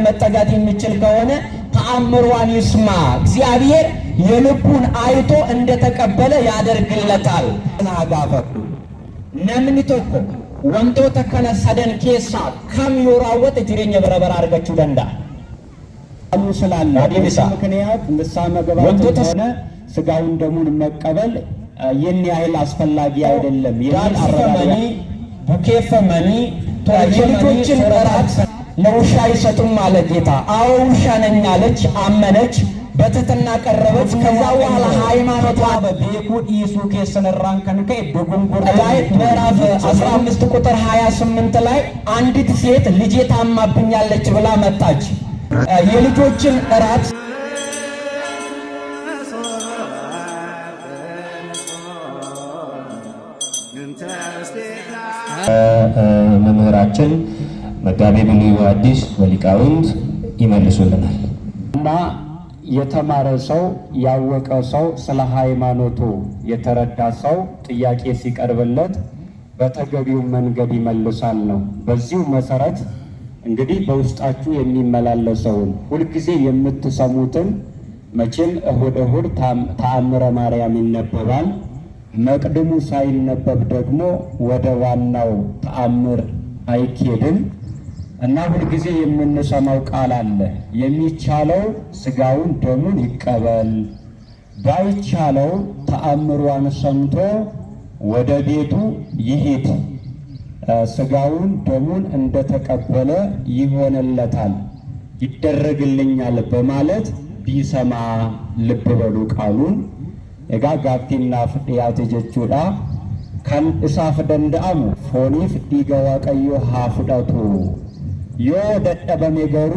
መጠጋት የሚችል ከሆነ ተአምሯን ይስማ። እግዚአብሔር የልቡን አይቶ እንደተቀበለ ያደርግለታል። ናጋፈቁ ነምን tokko wantoota kana sadan keessaa kam yoo raawwate jireenya bara baraa argachuu danda'a አሉ ስላለ ምክንያት ንስሐ መግባት ሆነ ስጋውን ደሙን መቀበል የኔ ያህል አስፈላጊ አይደለም ይላል። አረጋጋሚ ቡኬፈመኒ የልጆችን እራት ለውሻ ይሰጡም አለ ጌታ። አዎ ውሻ ነኝ አለች፣ አመነች፣ በትህትና ቀረበች። ከዛ በኋላ ሃይማኖቷ በቤኩ ኢየሱ ከሰነራን ከንከ በጉንጉር ላይ ምዕራፍ 15 ቁጥር 28 ላይ አንዲት ሴት ልጄ ታማብኛለች ብላ መጣች። የልጆችን እራት መምህራችን መጋቤ ብሉይ ወሐዲስ ወሊቃውንት ይመልሱልናል። እና የተማረ ሰው ያወቀ ሰው ስለ ሃይማኖቱ የተረዳ ሰው ጥያቄ ሲቀርብለት በተገቢው መንገድ ይመልሳል ነው። በዚሁ መሰረት እንግዲህ በውስጣችሁ የሚመላለሰውን ሁልጊዜ የምትሰሙትን መቼም እሁድ እሁድ ተአምረ ማርያም ይነበባል። መቅድሙ ሳይነበብ ደግሞ ወደ ዋናው ተአምር አይኬድም እና ሁልጊዜ የምንሰማው ቃል አለ። የሚቻለው ስጋውን ደሙን ይቀበል፣ ባይቻለው ተአምሯን ሰምቶ ወደ ቤቱ ይሂድ፣ ስጋውን ደሙን እንደተቀበለ ይሆንለታል፣ ይደረግልኛል በማለት ቢሰማ ልብ በሉ ቃሉን ኤጋ ጋፊና ፍጥያት ጀቹዳ ካን እሳፍ ደንዳሙ ፎኒፍ ዲጋ ዋቀዮ ሃፍዳቱ ዮ ደደበሜ ገሩ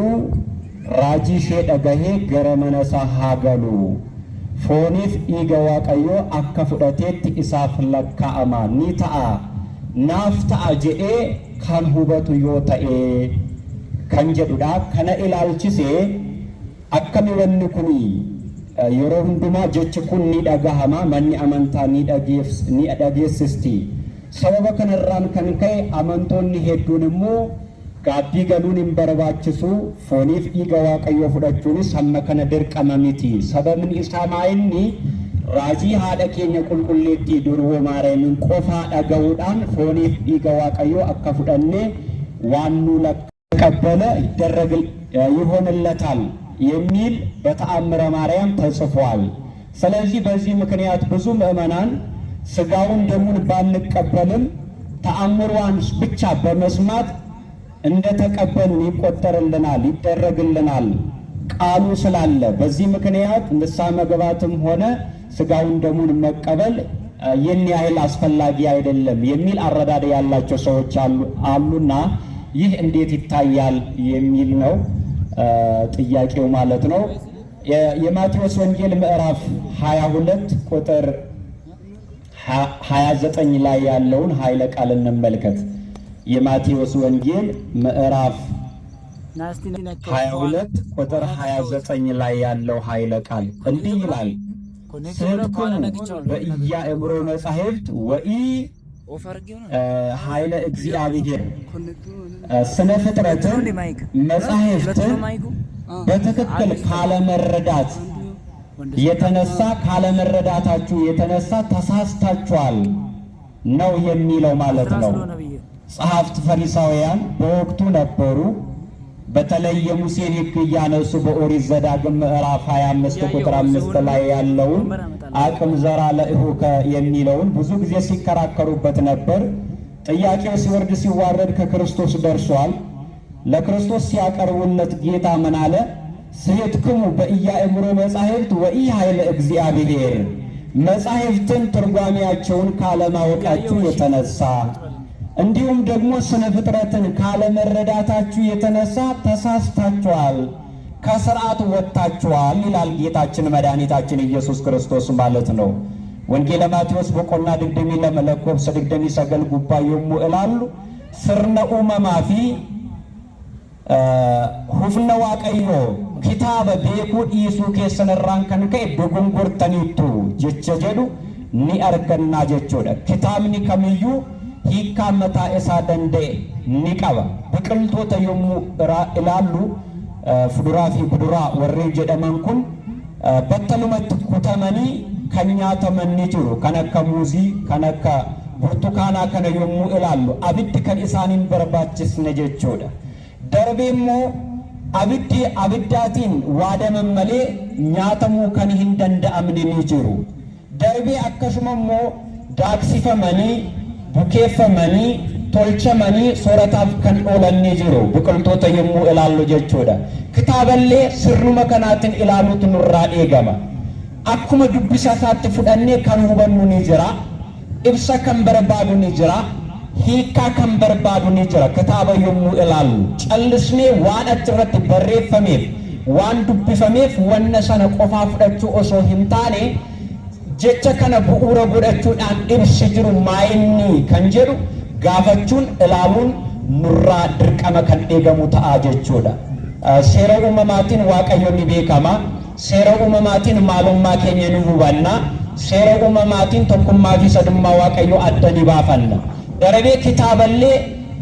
ራጂ ሸደገሄ ገረመነሳ ሃገሉ ፎኒፍ ዲጋ ዋቀዮ አከፍዳቴት ኢሳፍ ለካአማ ኒታአ ናፍታ ጀኤ ካን ሁበቱ ዮታኤ ከንጀዱዳ ከነ ኢላልቺሴ አከሚ ወንኩኒ yeroo hundumaa jechi kun ni dhagahama manni amantaa ni dhageessisti. Sababa kanarraan kan ka'e amantoonni hedduun immoo gaabbii galuun hin barbaachisu, fooniif dhiiga waaqayyoo fudhachuunis hamma kana dirqama miti. Sababni isaa maa'inni raajii haadha keenya qulqulleettii durwoo maariyaamin qofaa dhaga'uudhaan fooniif dhiiga waaqayyoo akka fudhanne waan nu qabbala ይሆንለታል የሚል በተአምረ ማርያም ተጽፏል። ስለዚህ በዚህ ምክንያት ብዙ ምእመናን ስጋውን ደሙን ባንቀበልም ተአምሯን ብቻ በመስማት እንደተቀበሉ ይቆጠርልናል፣ ይደረግልናል ቃሉ ስላለ በዚህ ምክንያት ንስሐ መግባትም ሆነ ስጋውን ደሙን መቀበል የኔ ያህል አስፈላጊ አይደለም የሚል አረዳድ ያላቸው ሰዎች አሉና ይህ እንዴት ይታያል የሚል ነው ጥያቄው ማለት ነው። የማቴዎስ ወንጌል ምዕራፍ 22 ቁጥር 29 ላይ ያለውን ኃይለ ቃል እንመልከት። የማቴዎስ ወንጌል ምዕራፍ 22 ቁጥር 29 ላይ ያለው ኃይለ ቃል እንዲህ ይላል፣ ስሕተትኩሙ በኢያእምሮ መጻሕፍት ወኢ ኃይለ እግዚአብሔር ስነ ፍጥረትን መጻሕፍትን በትክክል ካለመረዳት የተነሳ ካለመረዳታችሁ የተነሳ ተሳስታችኋል ነው የሚለው ማለት ነው። ጸሐፍት ፈሪሳውያን በወቅቱ ነበሩ። በተለይ የሙሴን ሕግ እያነሱ በኦሪት ዘዳግም ምዕራፍ 25 ቁጥር 5 ላይ ያለውን አቅም ዘራ ለእሁከ የሚለውን ብዙ ጊዜ ሲከራከሩበት ነበር። ጥያቄው ሲወርድ ሲዋረድ ከክርስቶስ ደርሷል። ለክርስቶስ ሲያቀርቡለት ጌታ ምን አለ? ስሕተትኩሙ በኢያእምሮ መጻሕፍት ወኢ ኃይለ እግዚአብሔር፣ መጻሕፍትን ትርጓሜያቸውን ካለማወቃችሁ የተነሳ እንዲሁም ደግሞ ስነ ፍጥረትን ካለመረዳታችሁ የተነሳ ተሳስታችኋል፣ ከሥርዓት ወጥታችኋል ይላል ጌታችን መድኃኒታችን ኢየሱስ ክርስቶስ ማለት ነው። ወንጌለ ማቴዎስ በቆና ድግድሚ ለመለኮብ ሰድግደሚ ሰገል ጉባኤሙ እላሉ ስርነ ኡመማፊ ሁፍነ ዋቀዮ ኪታበ ቤኩ ኢየሱ ከሰነራን ከንከ በጉንጉርተኒቱ ጀቸጀዱ ኒ አርገና ጀቾደ ኪታብኒ ከመዩ ሂካ መታ እሳ ደንዴ ኒቀባ በቅልቶተ የሙ ኢላሉ fuduraa fi kuduraa warreen jedhaman kun battalumatti kutamanii kan nyaataman ni jiru. Kan akka muuzii, kan akka burtukaanaa kana yommuu ilaallu abiddi kan isaaniin barbaachisne jechuudha. Darbee immoo abiddi abiddaatiin waadaman malee nyaatamuu kan hin danda'amne ni jiru. Darbee akkasuma immoo daaksifamanii, bukeeffamanii, tolchamanii soorataaf kan oolan ni jiru. Biqiltoota yommuu ilaallu jechuudha. Kitaaballee sirnuma kanaatiin ilaaluutu nurraa eegama. Akkuma dubbisa isaatti fudhannee kan hubannu ni jira. Ibsa kan barbaadu ni jira. Hiikaa kan barbaadu ni jira. Kitaaba yommuu ilaallu callisnee waan achirratti barreeffameef, waan dubbifameef wanna sana qofaa fudhachuu osoo hin taane jecha kana bu'uura godhachuudhaan ibsi jiru maayinni kan jedhu gaafachuun ilaaluun nurraa dirqama kan eegamu ta'a jechuudha. Seera uumamaatiin Waaqayyo ni beekama. Seera uumamaatiin maalummaa keenya ni hubanna. Seera uumamaatiin tokkummaa fi sadummaa Waaqayyo adda ni baafanna. Darbee kitaaballee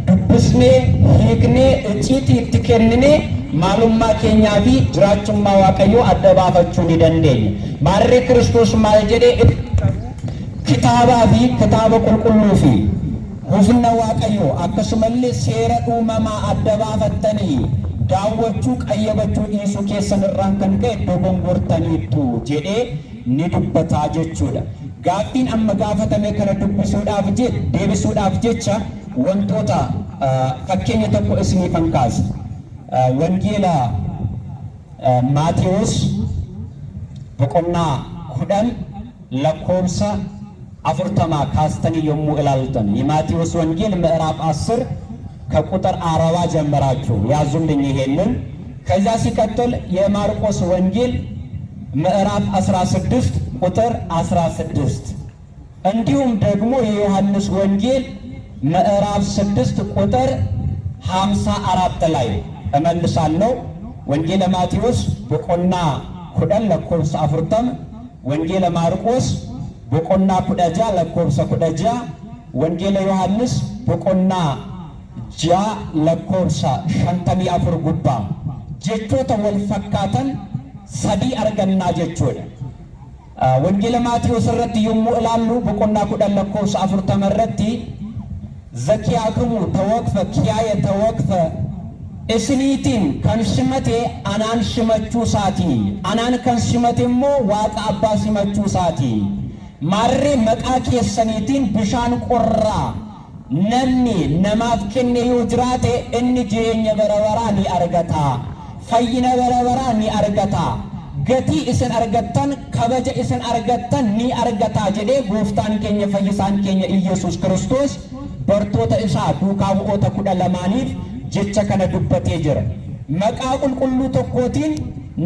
dubbisnee hiiknee icciitii itti kenninee maalummaa keenyaa fi jiraachummaa Waaqayyo adda baafachuu ni dandeenya. Maarree Kiristoos maal jedhee kitaabaa fi kitaaba qulqulluu fi hufna Waaqayyo akkasumallee seera uumamaa adda baafattanii daawwachuu qayyabachuu dhiisuu keessan irraan kan ka'e dogongortaniitu jedhee ni dubbataa jechuudha. Gaaffiin amma gaafatame kana dubbisuudhaaf deebisuudhaaf jecha wantoota fakkeenya tokko isiniifan kaasa. Wangeela Maatewos boqonnaa 10 lakkoofsa 40 kaastanii yommuu ilaaltan የማቴዎስ ወንጌል ምዕራፍ 10 ከቁጥር 40 ጀምራችሁ ያዙልኝ ይሄንን። ከዛ ሲቀጥል የማርቆስ ወንጌል ምዕራፍ 16 ቁጥር 16 እንዲሁም ደግሞ የዮሐንስ ወንጌል ምዕራፍ 6 ቁጥር 54 ላይ እመልሳለሁ። ወንጌለ ማቴዎስ ቦቆና 10 lakkoofsa 40 ወንጌለ ማርቆስ ቦቆና 10 lakkoofsa 10 ወንጌለ ዮሐንስ ቦቆና 6 lakkoofsa 54 gubbaa jechoota wal fakkaatan sadii argannaa jechuudha. Wangeela Maatewos irratti yommuu ilaallu boqonnaa 10 lakkoofsa 40 irratti zakiyaakumu tawaqfa kiyaaya tawaqfa isiniitiin kan shimate anaan shimachuu isaatii, anaan kan shimate immoo waaqa abbaa shimachuu isaatii. Maarree maqaa keessaniitiin bishaan qorraa namni namaaf kenne yoo jiraate inni jireenya bara baraa ni argata, fayyina bara baraa ni argata, gatii isin argattan kabaja isin argattan ni argata jedhee gooftaan keenya fayyisaan keenya Iyesuus Kiristoos bartoota isaa duukaa bu'oota 12niif jecha kana dubbatee jira. Maqaa qulqulluu tokkootiin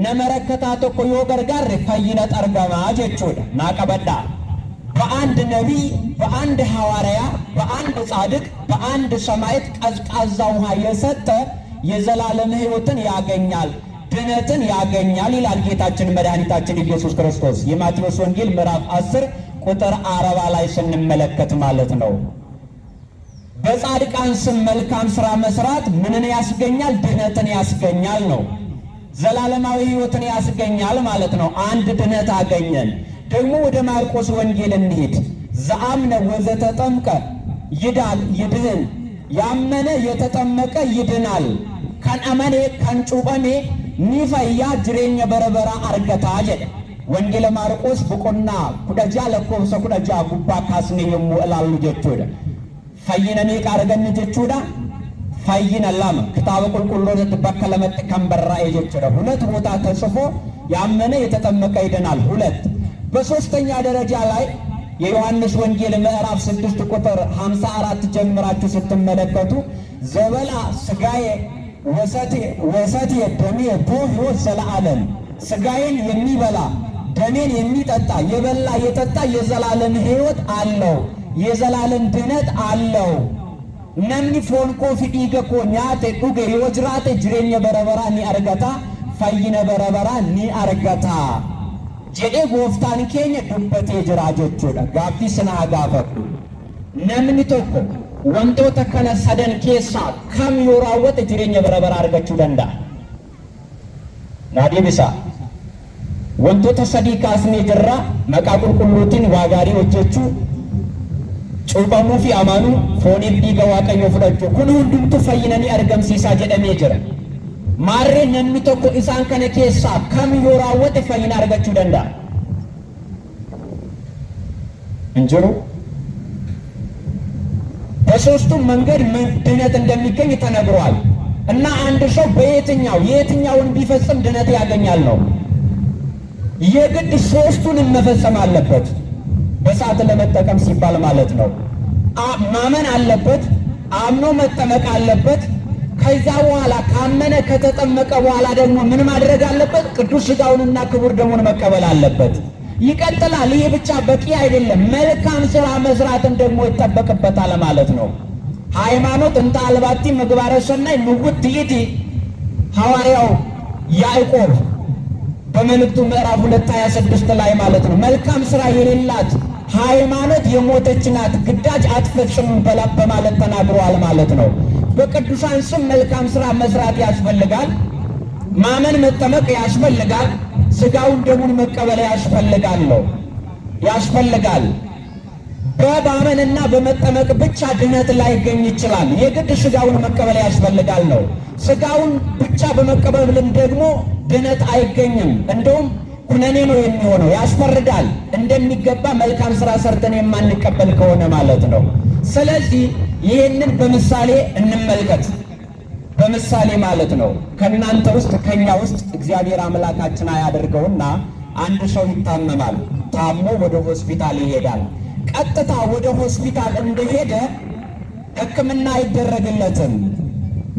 nama rakkataa tokko yoo gargaarre fayyinatu argamaa jechuudha. Naa qabadhaa. በአንድ ነቢይ፣ በአንድ ሐዋርያ፣ በአንድ ጻድቅ፣ በአንድ ሰማዕት ቀዝቃዛ ውሃ የሰጠ የዘላለም ሕይወትን ያገኛል፣ ድነትን ያገኛል ይላል ጌታችን መድኃኒታችን ኢየሱስ ክርስቶስ የማቴዎስ ወንጌል ምዕራፍ 10 ቁጥር 40 ላይ ስንመለከት ማለት ነው። በጻድቃን ስም መልካም ሥራ መስራት ምንን ያስገኛል? ድነትን ያስገኛል ነው። ዘላለማዊ ሕይወትን ያስገኛል ማለት ነው። አንድ ድነት አገኘን። ደግሞ ወደ ማርቆስ ወንጌል እንሂድ። ዘአምነ ወዘተጠምቀ ይድህን፣ ያመነ የተጠመቀ ይድናል። ከነአመኔ ከንጩበሜ ኒፈያ ጅሬኛ በረበራ አርገታ ጀደ ወንጌለ ማርቆስ ቦቆና 10 lakkoofsa 10 gubbaa kaasne yommuu ilaallu jechuudha. fayyinanii qaarganni jechuudha. fayyina lama kitaaba qulqulluutti bakka lamatti kan barraa'e jechuudha. ሁለት ቦታ ተጽፎ ያመነ የተጠመቀ ይድናል። ሁለት በሶስተኛ ደረጃ ላይ የዮሐንስ ወንጌል ምዕራፍ 6 ቁጥር 54 ጀምራችሁ ስትመለከቱ ዘበላ ስጋዬ ወሰቴ ደሜ በሕይወት ዘለዓለም፣ ስጋዬን የሚበላ ደሜን የሚጠጣ የበላ የጠጣ የዘላለም ሕይወት አለው፣ የዘላለም ድነት አለው። ነምኒ ፎንኮ ፊዲገ ኮ ኛቴ ዱገ የወጅራቴ ጅሬኛ በረበራ ኒ አርገታ ፈይነ በረበራ ኒ አርገታ ጀዴ ጎፍታን ኬኛ ዱበቴ ጅራ ጀቹudha. Gaaffii sinaa gaafadhu. Namni tokko wantoota kana sadan keessaa kam yoo raawwate jireenya bara baraa argachuu danda'a? ናዲብሳ ወንቶተ ሰዲ ካስኔ ጅራ መቃ ቁልቁሉቲን ዋጋሪ ወጀቹ ጩበሙ ፊ አማኑ ፎኒፍ ዲገ ዋቀዮ ፍዳቹ ኩን ሁንዱምቱ ፈይነኒ አርገምሲሳ ጀደሜ ጅረ ማሬ ነሚ ቶኮ ኢሳን ከነ ኬሳ ከም ዮራወጥ ፈይና አርገቹ ደንዳ እንጅሩ በሶስቱም መንገድ ድነት እንደሚገኝ ተነግሯል። እና አንድ ሰው የትኛውን ቢፈጽም ድነት ያገኛል ነው። የግድ ሶስቱንም መፈጸም አለበት፣ በሰዓት ለመጠቀም ሲባል ማለት ነው። ማመን አለበት፣ አምኖ መጠመቅ አለበት። ከዛ በኋላ ካመነ ከተጠመቀ በኋላ ደግሞ ምን ማድረግ አለበት? ቅዱስ ሥጋውንና ክቡር ደሙን መቀበል አለበት። ይቀጥላል። ይህ ብቻ በቂ አይደለም፣ መልካም ስራ መስራትን ደግሞ ይጠበቅበታል ማለት ነው። ሃይማኖት እንተ አልባቲ ምግባረ ሰናይ ንውት ይእቲ ሐዋርያው ያዕቆብ በመልእክቱ ምዕራፍ 2:26 ላይ ማለት ነው። መልካም ስራ የሌላት ሃይማኖት የሞተች ናት፣ ግዳጅ አትፈጽምም በማለት ተናግሯል ማለት ነው። በቅዱሳን ስም መልካም ስራ መስራት ያስፈልጋል። ማመን መጠመቅ ያስፈልጋል። ሥጋውን ደሙን መቀበል ያስፈልጋል። በማመንና በመጠመቅ ብቻ ድነት ላይገኝ ይችላል። የግድ ሥጋውን መቀበል ያስፈልጋል ነው። ሥጋውን ብቻ በመቀበልም ደግሞ ድነት አይገኝም። እንደውም ኩነኔ ነው የሚሆነው፣ ያስፈርዳል። እንደሚገባ መልካም ስራ ሰርተን የማንቀበል ከሆነ ማለት ነው። ስለዚህ ይህንን በምሳሌ እንመልከት። በምሳሌ ማለት ነው። ከእናንተ ውስጥ ከኛ ውስጥ እግዚአብሔር አምላካችን አያደርገውና አንድ ሰው ይታመማል። ታሞ ወደ ሆስፒታል ይሄዳል። ቀጥታ ወደ ሆስፒታል እንደሄደ ሕክምና አይደረግለትም።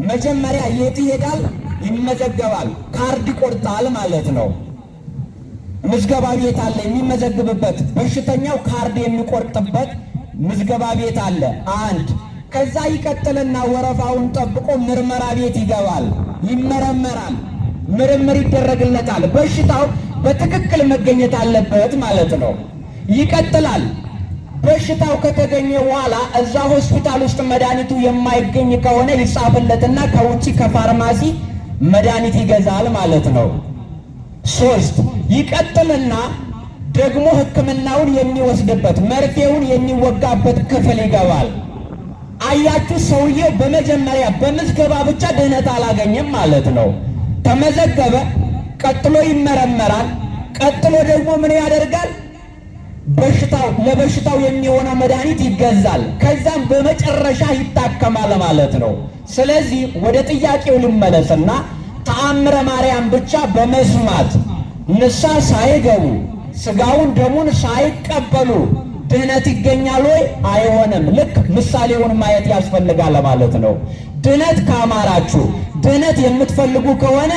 መጀመሪያ የት ይሄዳል? ይመዘገባል። ካርድ ይቆርጣል ማለት ነው። ምዝገባ ቤት አለ የሚመዘግብበት፣ በሽተኛው ካርድ የሚቆርጥበት ምዝገባ ቤት አለ። አንድ ከዛ ይቀጥልና ወረፋውን ጠብቆ ምርመራ ቤት ይገባል። ይመረመራል፣ ምርምር ይደረግለታል። በሽታው በትክክል መገኘት አለበት ማለት ነው። ይቀጥላል። በሽታው ከተገኘ በኋላ እዛ ሆስፒታል ውስጥ መድኃኒቱ የማይገኝ ከሆነ ይጻፍለትና ከውጪ ከፋርማሲ መድኃኒት ይገዛል ማለት ነው። 3 ይቀጥልና ደግሞ ሕክምናውን የሚወስድበት መርፌውን የሚወጋበት ክፍል ይገባል። አያችሁ፣ ሰውየው በመጀመሪያ በምዝገባ ብቻ ድህነት አላገኘም ማለት ነው። ተመዘገበ፣ ቀጥሎ ይመረመራል፣ ቀጥሎ ደግሞ ምን ያደርጋል? ለበሽታው የሚሆነው መድኃኒት ይገዛል። ከዛም በመጨረሻ ይታከማል ማለት ነው። ስለዚህ ወደ ጥያቄው ልመለስና ተአምረ ማርያም ብቻ በመስማት ንስሐ ሳይገቡ ሥጋውን ደሙን ሳይቀበሉ ድህነት ይገኛል ወይ? አይሆንም። ልክ ምሳሌውን ማየት ያስፈልጋል ማለት ነው። ድህነት ካማራችሁ፣ ድህነት የምትፈልጉ ከሆነ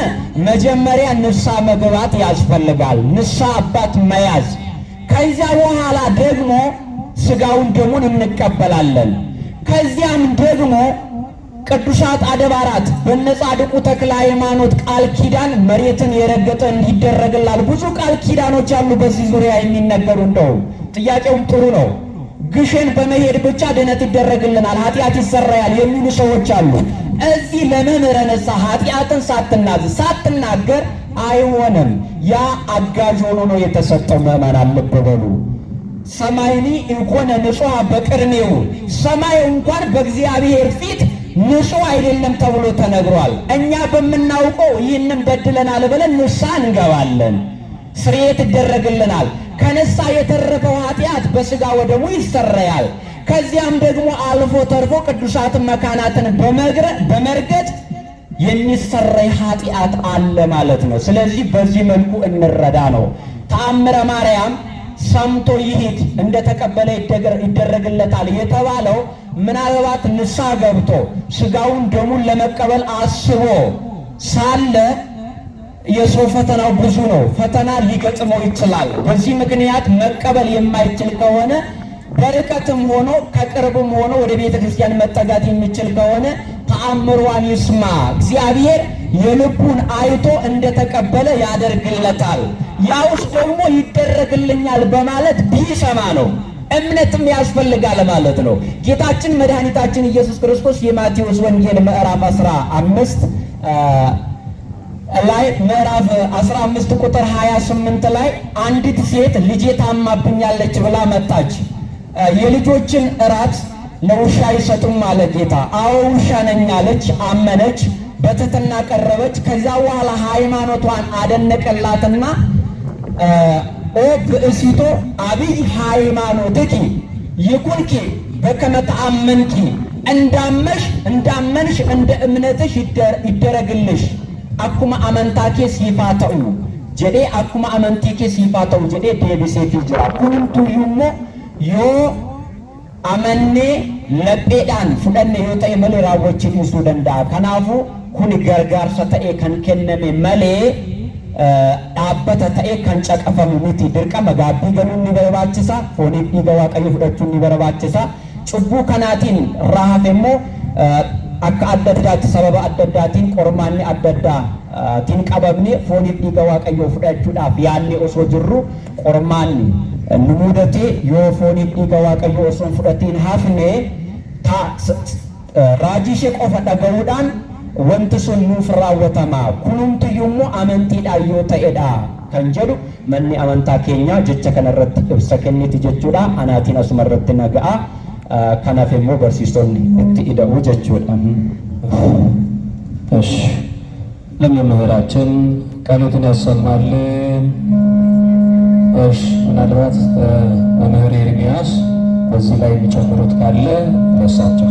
መጀመሪያ ንስሐ መግባት ያስፈልጋል። ንስሐ አባት መያዝ። ከዚያ በኋላ ደግሞ ሥጋውን ደሙን እንቀበላለን። ከዚያም ደግሞ ቅዱሳት አድባራት በነጻድቁ ተክለ ሃይማኖት ቃል ኪዳን መሬትን የረገጠ እንዲደረግላል። ብዙ ቃል ኪዳኖች አሉ በዚህ ዙሪያ የሚነገሩ። እንደው ጥያቄውም ጥሩ ነው። ግሸን በመሄድ ብቻ ድነት ይደረግልናል፣ ኃጢአት ይሰራያል የሚሉ ሰዎች አሉ። እዚህ ለመምህረ ንስሐ ኃጢአትን ሳትናገር አይሆንም። ያ አጋዥ ሆኖ ነው የተሰጠው። ምዕመናን ልብ በሉ። ሰማይኒ እንኮነ ንጹሐ በቅድሜው፣ ሰማይ እንኳን በእግዚአብሔር ፊት ንጹሕ አይደለም ተብሎ ተነግሯል። እኛ በምናውቀው ይህንን በድለናል ብለን ንስሐ እንገባለን፣ ስርየት ይደረግልናል። ከንስሐ የተረፈው ኃጢአት በሥጋ ወደሙ ይሰረያል። ከዚያም ደግሞ አልፎ ተርፎ ቅዱሳትን መካናትን በመርገጥ የሚሰረይ ኃጢአት አለ ማለት ነው። ስለዚህ በዚህ መልኩ እንረዳ ነው። ተአምረ ማርያም ሰምቶ ይሂድ እንደተቀበለ ይደረግለታል የተባለው ምናልባት ንስሐ ገብቶ ሥጋውን ደሙን ለመቀበል አስቦ ሳለ የሰው ፈተናው ብዙ ነው። ፈተና ሊገጥመው ይችላል። በዚህ ምክንያት መቀበል የማይችል ከሆነ በርቀትም ሆኖ ከቅርብም ሆኖ ወደ ቤተ ክርስቲያን መጠጋት የሚችል ከሆነ ተአምሯን ይስማ። እግዚአብሔር የልቡን አይቶ እንደተቀበለ ያደርግለታል። ያውስ ደግሞ ይደረግልኛል በማለት ቢሰማ ነው። እምነትም ያስፈልጋል ማለት ነው። ጌታችን መድኃኒታችን ኢየሱስ ክርስቶስ የማቴዎስ ወንጌል ምዕራፍ 15 ላይ ምዕራፍ 15 ቁጥር 28 ላይ አንዲት ሴት ልጄ ታማብኛለች ብላ መጣች። የልጆችን እራት ለውሻ አይሰጡም አለ ጌታ። አዎ ውሻ ነኝ አለች፣ አመነች፣ በትህትና ቀረበች። ከዛ በኋላ ሃይማኖቷን አደነቀላትና ኦ ብእሲቶ አብይ ሃይማኖትኪ ይኩንኪ በከመ ተአመንኪ፣ እንዳመንሽ እንደ እምነትሽ ይደረግልሽ። አኩማ አመንታኬ ሲፋተኡ ጀዴ አኩማ አመንቲኬ ሲፋተኡ ጀዴ ዴቢሴፊ ጅራ ኩንቱ ዩሞ ዮ አመኔ ለጴዳን ፍደነ ዮ ተኤ መሌ ራወችን ኢሱ ደንዳአ ከናፉ ኩኒ ገርጋርሰ ተኤ ከን ከነሜ መሌ dhaabbata ta'e kan caqafamu miti. Dirqama gaabbii galuu ni barbaachisa, fooniif dhiiga waaqayyo fudhachuun ni barbaachisa. Cubbuu kanaatiin rahaaf immoo akka adda addaatti sababa adda addaatiin qormaanni adda addaatiin qabamne fooniif dhiiga waaqayyo fudhachuudhaaf yaadne osoo jirru qormaanni nu mudatee yoo fooniif dhiiga waaqayyo osoo fudhatiin hafne raajii ishee qofa dhaga'uudhaan wanti sun nuuf raawwatama. Kunumtiyyummoo amantiidhaan yoo ta'edha kan jedhu manni amantaa keenya jecha kanarratti ibsa kenniti jechuudha. Anaatiin asuma irratti naga'a. Kanaaf immoo barsiisonni itti ida'uu jechuudha. እሺ ለመምህራችን ቃሉን ያሰማልን። እሺ ምናልባት መምህር ኤርሚያስ በዚህ ላይ የሚጨምሩት ካለ ለሳቸው